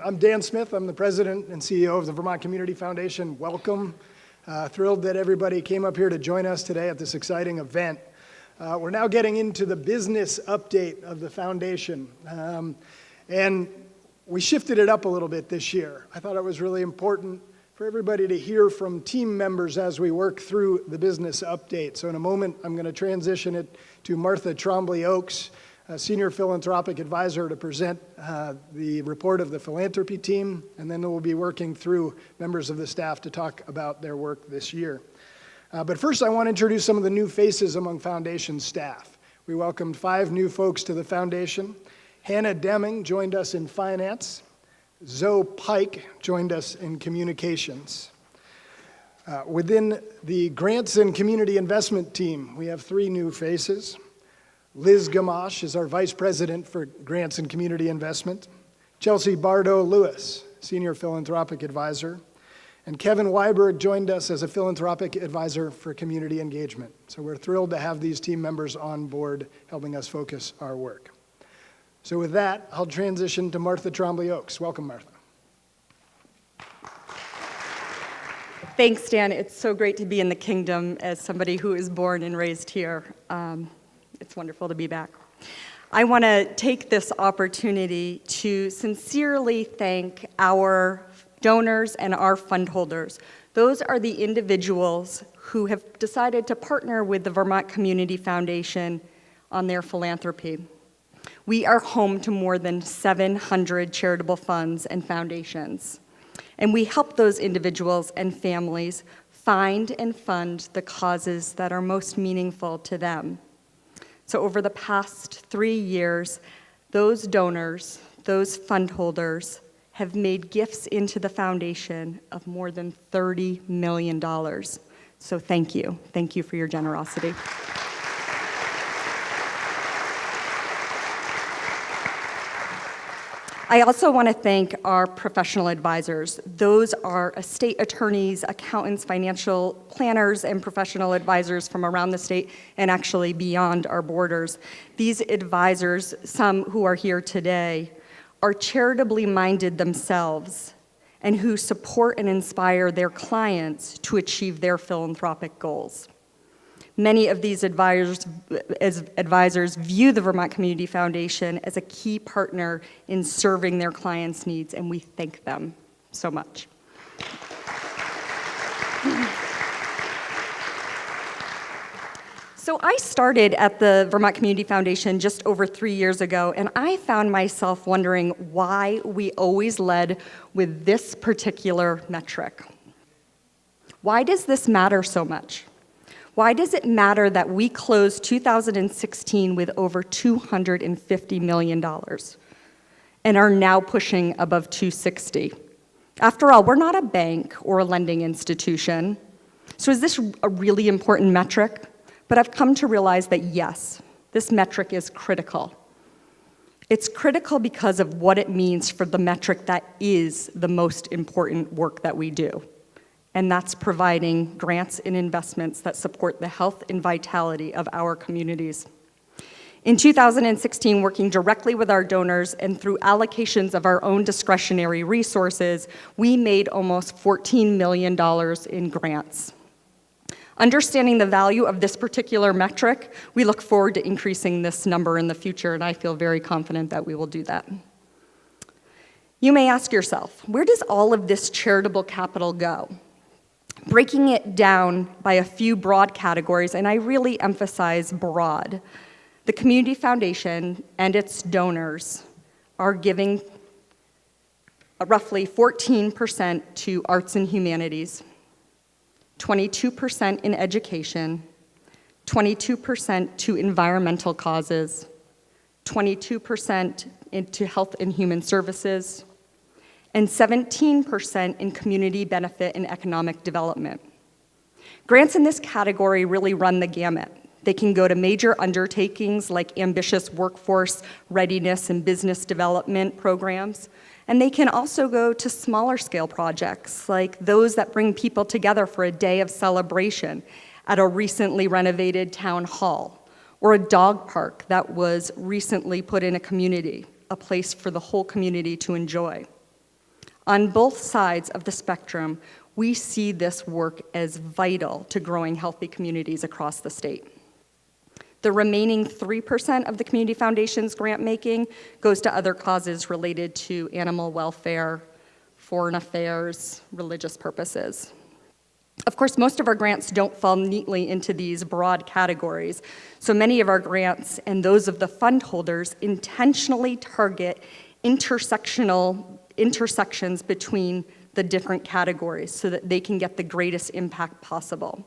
I'm Dan Smith. I'm the president and CEO of the Vermont Community Foundation. Welcome. Thrilled that everybody came up here to join us today at this exciting event. We're now getting into the business update of the foundation. And we shifted it up a little bit this year. I thought it was really important for everybody to hear from team members as we work through the business update. So in a moment, I'm going to transition it to Martha Trombley Oakes, a senior philanthropic advisor, to present the report of the philanthropy team, and then we'll be working through members of the staff to talk about their work this year. But first, I want to introduce some of the new faces among foundation staff. We welcomed 5 new folks to the foundation. Hannah Deming joined us in finance. Zoe Pike joined us in communications. Within the grants and community investment team, we have 3 new faces. Liz Gamache is our Vice President for Grants and Community Investment. Chelsea Bardo-Lewis, Senior Philanthropic Advisor. And Kevin Weiberg joined us as a Philanthropic Advisor for Community Engagement. So we're thrilled to have these team members on board helping us focus our work. So with that, I'll transition to Martha Trombley Oakes. Welcome, Martha. Thanks, Dan. It's so great to be in the kingdom as somebody who is born and raised here. It's wonderful to be back. I want to take this opportunity to sincerely thank our donors and our fund holders. Those are the individuals who have decided to partner with the Vermont Community Foundation on their philanthropy. We are home to more than 700 charitable funds and foundations, and we help those individuals and families find and fund the causes that are most meaningful to them. So over the past 3 years, those donors, those fund holders, have made gifts into the foundation of more than $30 million. So thank you. Thank you for your generosity. I also want to thank our professional advisors. Those are estate attorneys, accountants, financial planners, and professional advisors from around the state and actually beyond our borders. These advisors, some who are here today, are charitably minded themselves and who support and inspire their clients to achieve their philanthropic goals. Many of these advisors view the Vermont Community Foundation as a key partner in serving their clients' needs, and we thank them so much. So I started at the Vermont Community Foundation just over 3 years ago, and I found myself wondering why we always led with this particular metric. Why does this matter so much? Why does it matter that we closed 2016 with over $250 million and are now pushing above 260? After all, we're not a bank or a lending institution. So is this a really important metric? But I've come to realize that yes, this metric is critical. It's critical because of what it means for the metric that is the most important work that we do. And that's providing grants and investments that support the health and vitality of our communities. In 2016, working directly with our donors and through allocations of our own discretionary resources, we made almost $14 million in grants. Understanding the value of this particular metric, we look forward to increasing this number in the future, and I feel very confident that we will do that. You may ask yourself, where does all of this charitable capital go? Breaking it down by a few broad categories, and I really emphasize broad. The Community Foundation and its donors are giving roughly 14% to arts and humanities, 22% in education, 22% to environmental causes, 22% into health and human services, and 17% in community benefit and economic development. Grants in this category really run the gamut. They can go to major undertakings like ambitious workforce readiness and business development programs, and they can also go to smaller scale projects like those that bring people together for a day of celebration at a recently renovated town hall, or a dog park that was recently put in a community, a place for the whole community to enjoy. On both sides of the spectrum, we see this work as vital to growing healthy communities across the state. The remaining 3% of the Community Foundation's grant making goes to other causes related to animal welfare, foreign affairs, religious purposes. Of course, most of our grants don't fall neatly into these broad categories, so many of our grants and those of the fund holders intentionally target intersections between the different categories so that they can get the greatest impact possible.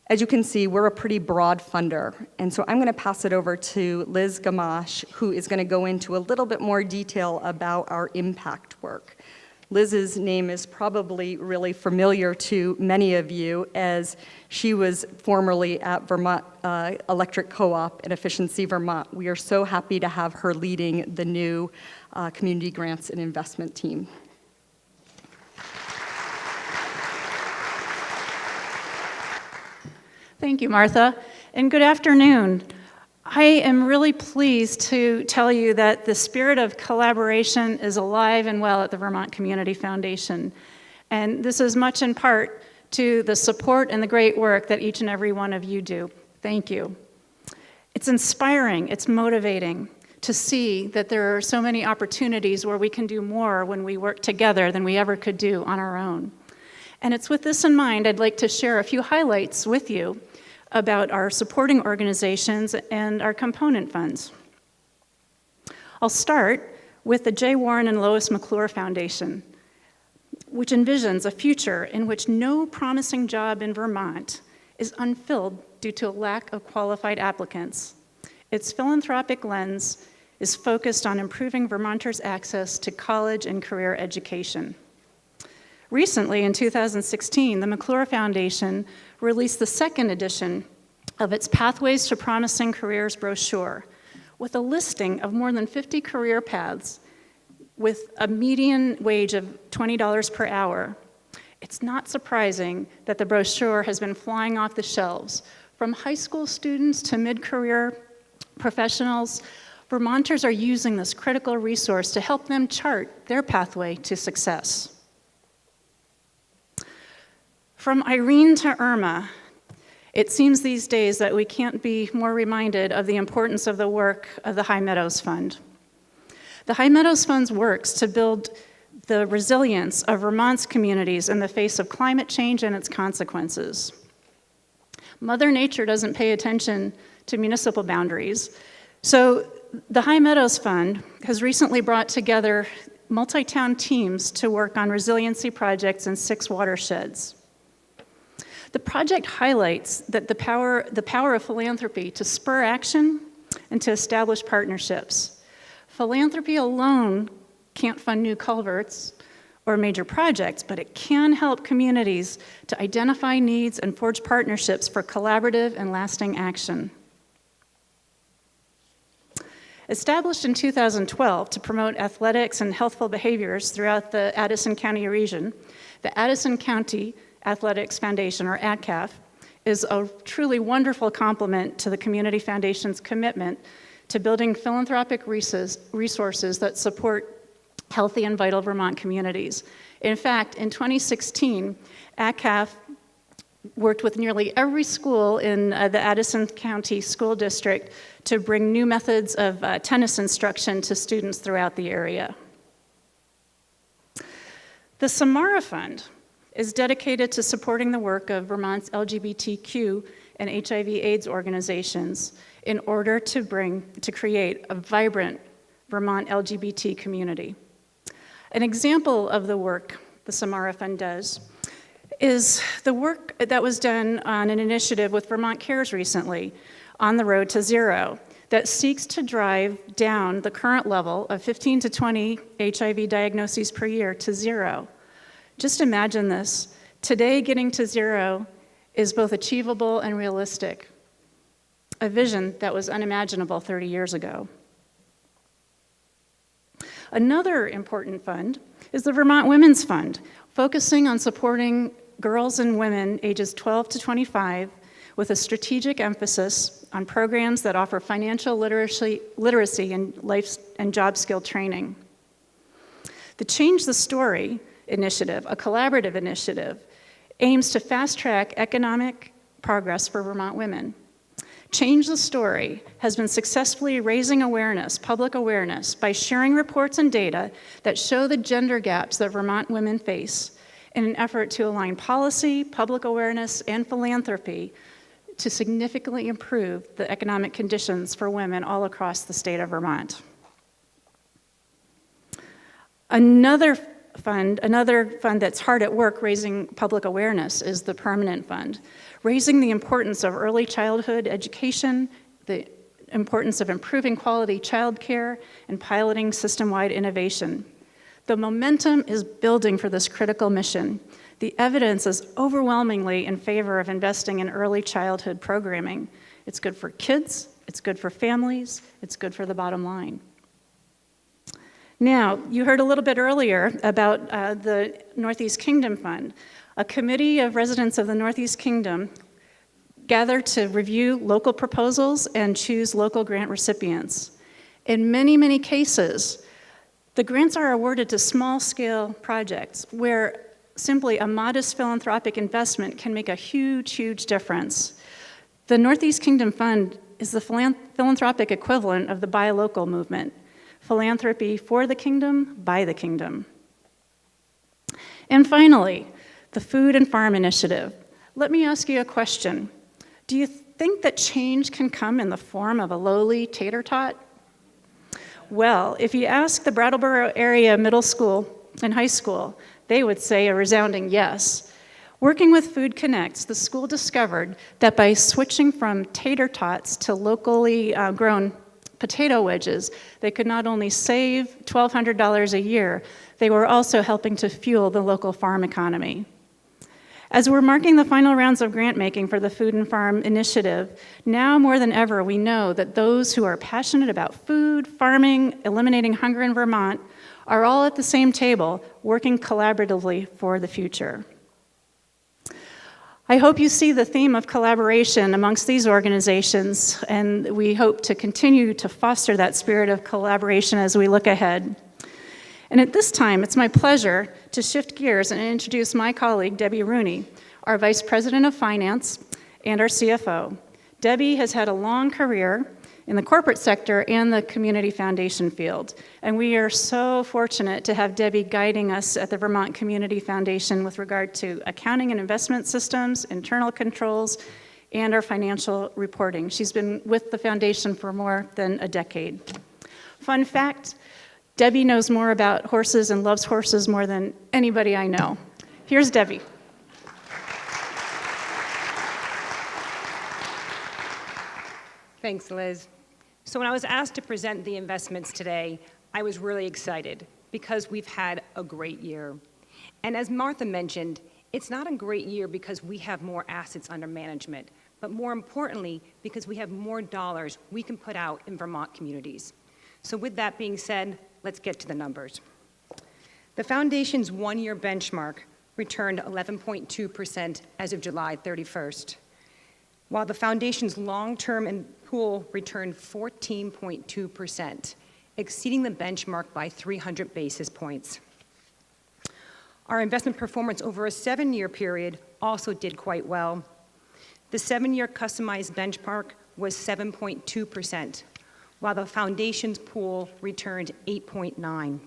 As you can see, we're a pretty broad funder, and so I'm going to pass it over to Liz Gamache, who is going to go into a little bit more detail about our impact work. Liz's name is probably really familiar to many of you, as she was formerly at Vermont Electric Co-op and Efficiency Vermont. We are so happy to have her leading the new Community Grants and Investment team. Thank you, Martha, and good afternoon. I am really pleased to tell you that the spirit of collaboration is alive and well at the Vermont Community Foundation, and this is much in part to the support and the great work that each and every one of you do. Thank you. It's inspiring, it's motivating to see that there are so many opportunities where we can do more when we work together than we ever could do on our own. And it's with this in mind, I'd like to share a few highlights with you about our supporting organizations and our component funds. I'll start with the J. Warren and Lois McClure Foundation, which envisions a future in which no promising job in Vermont is unfilled due to a lack of qualified applicants. Its philanthropic lens is focused on improving Vermonters' access to college and career education. Recently, in 2016, the McClure Foundation released the second edition of its Pathways to Promising Careers brochure, with a listing of more than 50 career paths with a median wage of $20 per hour. It's not surprising that the brochure has been flying off the shelves. From high school students to mid-career professionals, Vermonters are using this critical resource to help them chart their pathway to success. From Irene to Irma, it seems these days that we can't be more reminded of the importance of the work of the High Meadows Fund. The High Meadows Fund works to build the resilience of Vermont's communities in the face of climate change and its consequences. Mother Nature doesn't pay attention to municipal boundaries, so the High Meadows Fund has recently brought together multi-town teams to work on resiliency projects in 6 watersheds. The project highlights that the power of philanthropy to spur action and to establish partnerships. Philanthropy alone can't fund new culverts or major projects, but it can help communities to identify needs and forge partnerships for collaborative and lasting action. Established in 2012 to promote athletics and healthful behaviors throughout the Addison County region, the Addison County Athletics Foundation, or ADCAF, is a truly wonderful complement to the Community Foundation's commitment to building philanthropic resources that support healthy and vital Vermont communities. In fact, in 2016, ADCAF worked with nearly every school in the Addison County School District to bring new methods of tennis instruction to students throughout the area. The Samara Fund is dedicated to supporting the work of Vermont's LGBTQ and HIV/AIDS organizations in order to create a vibrant Vermont LGBT community. An example of the work the Samara Fund does is the work that was done on an initiative with Vermont Cares recently, On the Road to Zero, that seeks to drive down the current level of 15 to 20 HIV diagnoses per year to zero. Just imagine this. Today, getting to zero is both achievable and realistic, a vision that was unimaginable 30 years ago. Another important fund is the Vermont Women's Fund, focusing on supporting girls and women ages 12 to 25 with a strategic emphasis on programs that offer financial literacy and life and job skill training. The Change the Story initiative, a collaborative initiative, aims to fast-track economic progress for Vermont women. Change the Story has been successfully raising awareness, public awareness, by sharing reports and data that show the gender gaps that Vermont women face in an effort to align policy, public awareness, and philanthropy to significantly improve the economic conditions for women all across the state of Vermont. Another fund that's hard at work raising public awareness is the Permanent Fund, raising the importance of early childhood education, the importance of improving quality childcare, and piloting system-wide innovation. The momentum is building for this critical mission. The evidence is overwhelmingly in favor of investing in early childhood programming. It's good for kids, it's good for families, it's good for the bottom line. Now, you heard a little bit earlier about the Northeast Kingdom Fund. A committee of residents of the Northeast Kingdom gathered to review local proposals and choose local grant recipients. In many, many cases, the grants are awarded to small-scale projects where simply a modest philanthropic investment can make a huge, huge difference. The Northeast Kingdom Fund is the philanthropic equivalent of the Buy Local movement. Philanthropy for the kingdom, by the kingdom. And finally, the Food and Farm Initiative. Let me ask you a question. Do you think that change can come in the form of a lowly tater tot? Well, if you ask the Brattleboro area middle school and high school, they would say a resounding yes. Working with Food Connects, the school discovered that by switching from tater tots to locally grown potato wedges, they could not only save $1,200 a year, they were also helping to fuel the local farm economy. As we're marking the final rounds of grant making for the Food and Farm Initiative, now more than ever we know that those who are passionate about food, farming, eliminating hunger in Vermont are all at the same table working collaboratively for the future. I hope you see the theme of collaboration amongst these organizations, and we hope to continue to foster that spirit of collaboration as we look ahead. And at this time, it's my pleasure to shift gears and introduce my colleague, Debbie Rooney, our Vice President of Finance and our CFO. Debbie has had a long career in the corporate sector and the community foundation field. And we are so fortunate to have Debbie guiding us at the Vermont Community Foundation with regard to accounting and investment systems, internal controls, and our financial reporting. She's been with the foundation for more than a decade. Fun fact, Debbie knows more about horses and loves horses more than anybody I know. Here's Debbie. Thanks, Liz. So when I was asked to present the investments today, I was really excited because we've had a great year. And as Martha mentioned, it's not a great year because we have more assets under management, but more importantly, because we have more dollars we can put out in Vermont communities. So with that being said, let's get to the numbers. The foundation's one-year benchmark returned 11.2% as of July 31st, while the foundation's long-term pool returned 14.2%, exceeding the benchmark by 300 basis points. Our investment performance over a 7-year period also did quite well. The 7-year customized benchmark was 7.2%, while the foundation's pool returned 8.9%.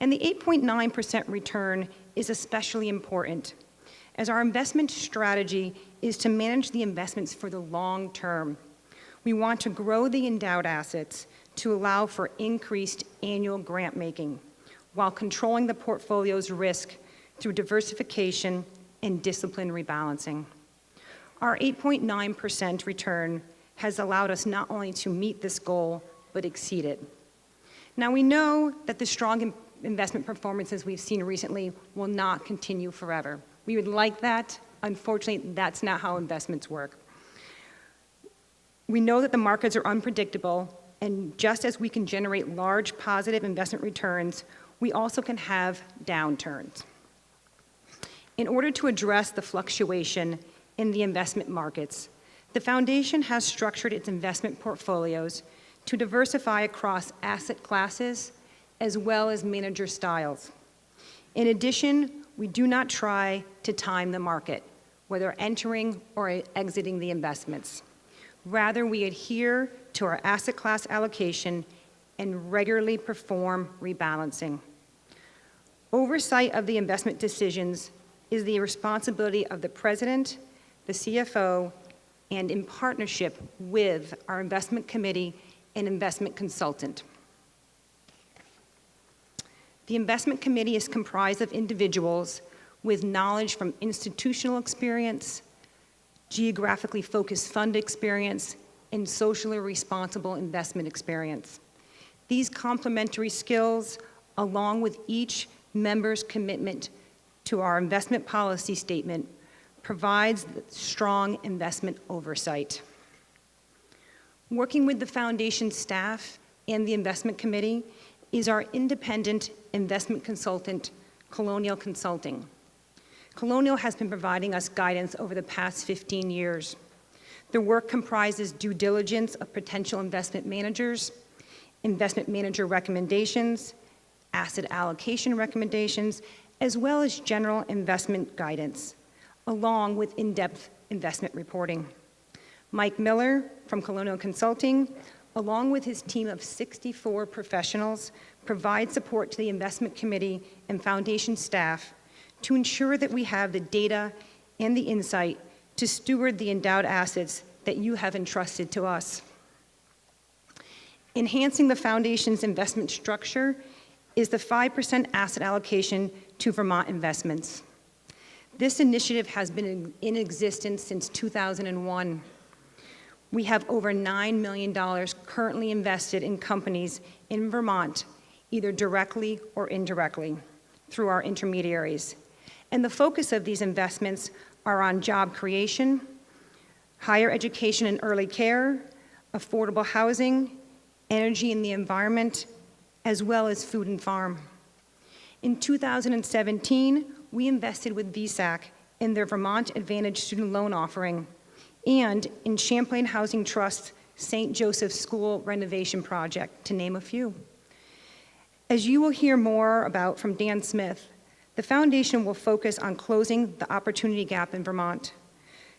And the 8.9% return is especially important, as our investment strategy is to manage the investments for the long term. We want to grow the endowed assets to allow for increased annual grant making, while controlling the portfolio's risk through diversification and disciplined rebalancing. Our 8.9% return has allowed us not only to meet this goal, but exceed it. Now we know that the strong investment performances we've seen recently will not continue forever. We would like that. Unfortunately, that's not how investments work. We know that the markets are unpredictable, and just as we can generate large positive investment returns, we also can have downturns. In order to address the fluctuation in the investment markets, the foundation has structured its investment portfolios to diversify across asset classes as well as manager styles. In addition, we do not try to time the market, whether entering or exiting the investments. Rather, we adhere to our asset class allocation and regularly perform rebalancing. Oversight of the investment decisions is the responsibility of the president, the CFO, and in partnership with our investment committee and investment consultant. The investment committee is comprised of individuals with knowledge from institutional experience, geographically focused fund experience, and socially responsible investment experience. These complementary skills, along with each member's commitment to our investment policy statement, provides strong investment oversight. Working with the foundation staff and the investment committee is our independent investment consultant, Colonial Consulting. Colonial has been providing us guidance over the past 15 years. Their work comprises due diligence of potential investment managers, investment manager recommendations, asset allocation recommendations, as well as general investment guidance, along with in-depth investment reporting. Mike Miller from Colonial Consulting, along with his team of 64 professionals, provide support to the investment committee and foundation staff to ensure that we have the data and the insight to steward the endowed assets that you have entrusted to us. Enhancing the foundation's investment structure is the 5% asset allocation to Vermont investments. This initiative has been in existence since 2001. We have over $9 million currently invested in companies in Vermont, either directly or indirectly, through our intermediaries. And the focus of these investments are on job creation, higher education and early care, affordable housing, energy and the environment, as well as food and farm. In 2017, we invested with VSAC in their Vermont Advantage student loan offering and in Champlain Housing Trust's St. Joseph's School renovation project, to name a few. As you will hear more about from Dan Smith, the foundation will focus on closing the opportunity gap in Vermont,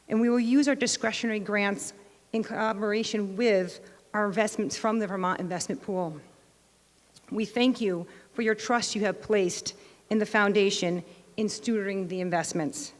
and we will use our discretionary grants in collaboration with our investments from the Vermont Investment Pool. We thank you for your trust you have placed in the foundation in stewarding the investments.